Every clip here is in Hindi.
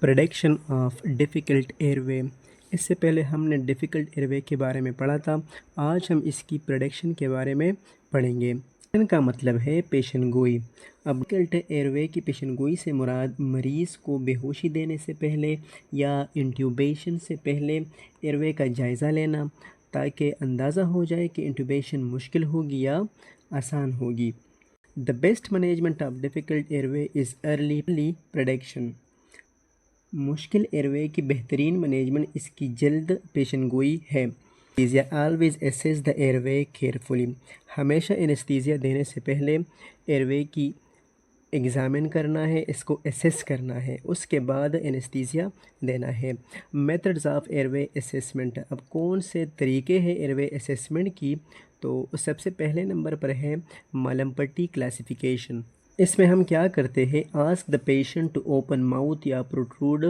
Prediction of difficult airway. इससे पहले हमने डिफ़िकल्ट एयरवे के बारे में पढ़ा था। आज हम इसकी प्रेडिक्शन के बारे में पढ़ेंगे। इनका मतलब है पेशेंगोई। अब डिफ़िकल्ट एयरवे की पेशेंगोई से मुराद मरीज़ को बेहोशी देने से पहले या इंट्यूबेशन से पहले एयरवे का जायज़ा लेना, ताकि अंदाज़ा हो जाए कि इंट्यूबेशन मुश्किल होगी या आसान होगी। The best management of difficult airway is early prediction. मुश्किल एयरवे की बेहतरीन मैनेजमेंट इसकी जल्द पेशेंगोई है। Anaesthesia always assess the airway carefully. हमेशा एनेस्थीसिया देने से पहले एयरवे की एग्ज़ामिन करना है, इसको एसेस करना है, उसके बाद एनेस्थीसिया देना है। Methods of airway assessment. अब कौन से तरीके हैं एयरवे असेसमेंट की? तो सबसे पहले नंबर पर है मलमपट्टी क्लासिफिकेशन। इसमें हम क्या करते हैं, ask the patient to open mouth या प्रोट्रूड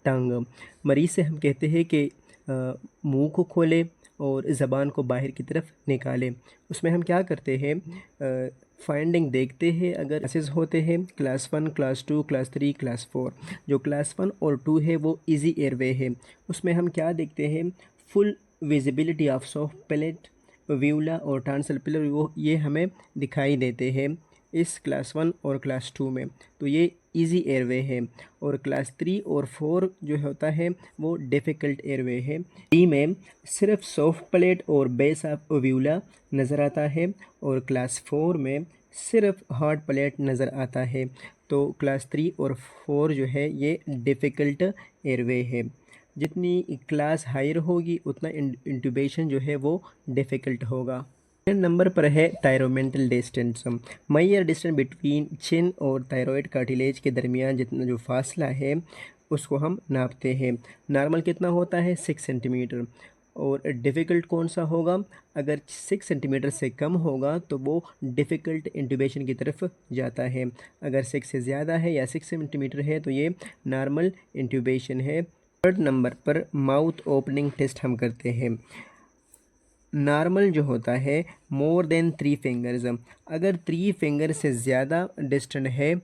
टंग। मरीज़ से हम कहते हैं कि मुंह को खोले और ज़बान को बाहर की तरफ निकालें। उसमें हम क्या करते हैं, फाइंडिंग देखते हैं। अगर क्लासेस होते हैं क्लास 1, क्लास 2, क्लास 3, क्लास 4। जो क्लास 1 और 2 है वो इजी एयरवे है। उसमें हम क्या देखते हैं, full visibility of soft palate, uvula और टॉन्सिल पिलर, वो ये हमें दिखाई देते हैं इस क्लास 1 और क्लास 2 में। तो ये इजी एयरवे है। और क्लास 3 और 4 जो होता है वो डिफ़िकल्ट एयरवे है। डी में सिर्फ सॉफ्ट प्लेट और बेस ऑफ ओव्यूला नज़र आता है और क्लास 4 में सिर्फ हार्ड प्लेट नज़र आता है। तो क्लास 3 और 4 जो है ये डिफ़िकल्ट एयरवे है। जितनी क्लास हायर होगी उतना इंट्यूबेशन जो है वो डिफ़िकल्ट होगा। नंबर पर है थायरोमेंटल डिस्टेंस। मैयर डिस्टेंस बिटवीन चिन और थायराइड कार्टिलेज के दरमियान जितना जो फासला है उसको हम नापते हैं। नॉर्मल कितना होता है, 6 सेंटीमीटर। और डिफ़िकल्ट कौन सा होगा, अगर 6 सेंटीमीटर से कम होगा तो वो डिफ़िकल्ट इंट्यूबेशन की तरफ जाता है। अगर 6 से ज़्यादा है या 6 सेंटीमीटर है तो ये नॉर्मल इंट्यूबेशन है। थर्ड नंबर पर माउथ ओपनिंग टेस्ट हम करते हैं। नॉर्मल जो होता है मोर देन 3 फिंगर्स। अगर 3 फिंगर से ज़्यादा डिस्टेंट है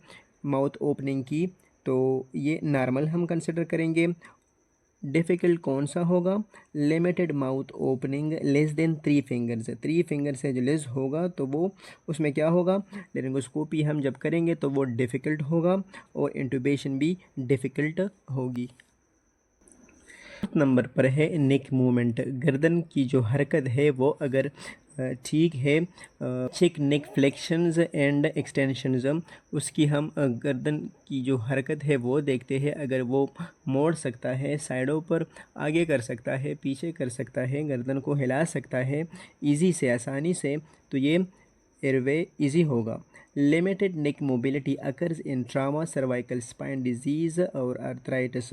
माउथ ओपनिंग की तो ये नॉर्मल हम कंसिडर करेंगे। डिफ़िकल्ट कौन सा होगा, limited mouth opening less than 3 fingers. 3 finger से जो लेस होगा तो वो उसमें क्या होगा, लेरिंगोस्कोपी हम जब करेंगे तो वो डिफ़िकल्ट होगा और इंट्यूबेशन भी डिफ़िकल्ट होगी। नंबर पर है नेक मूवमेंट। गर्दन की जो हरकत है वो अगर ठीक है, चेक नेक फ्लेक्शंस एंड एक्सटेंशंस। उसकी हम गर्दन की जो हरकत है वो देखते हैं। अगर वो मोड़ सकता है, साइडों पर आगे कर सकता है, पीछे कर सकता है, गर्दन को हिला सकता है इजी से, आसानी से, तो ये एयरवे इजी होगा। Limited neck mobility occurs in trauma, cervical spine disease और आर्थराइटिस।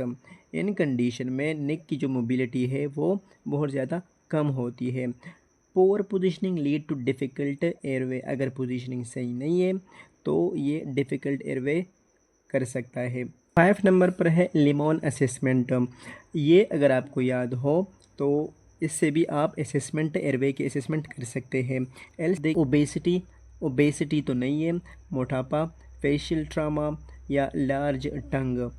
इन कंडीशन में नेक की जो मोबिलिटी है वो बहुत ज़्यादा कम होती है। Poor positioning lead to difficult airway. अगर पोजीशनिंग सही नहीं है तो ये डिफ़िकल्ट एयरवे कर सकता है। 5 नंबर पर है लिमोन असेसमेंट। ये अगर आपको याद हो तो इससे भी आप असेसमेंट एयरवे की असेसमेंट कर सकते हैं। एल्स ओबेसिटी तो नहीं है, मोटापा, फेशियल ट्रामा या लार्ज टंग।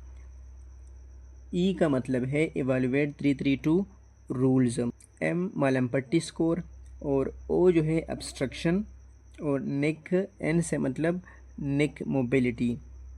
ई का मतलब है इवेलुएट 332 रूल्स। एम मलमपट्टी स्कोर और ओ जो है अब्स्ट्रक्शन और नेक, एन से मतलब नेक मोबिलिटी।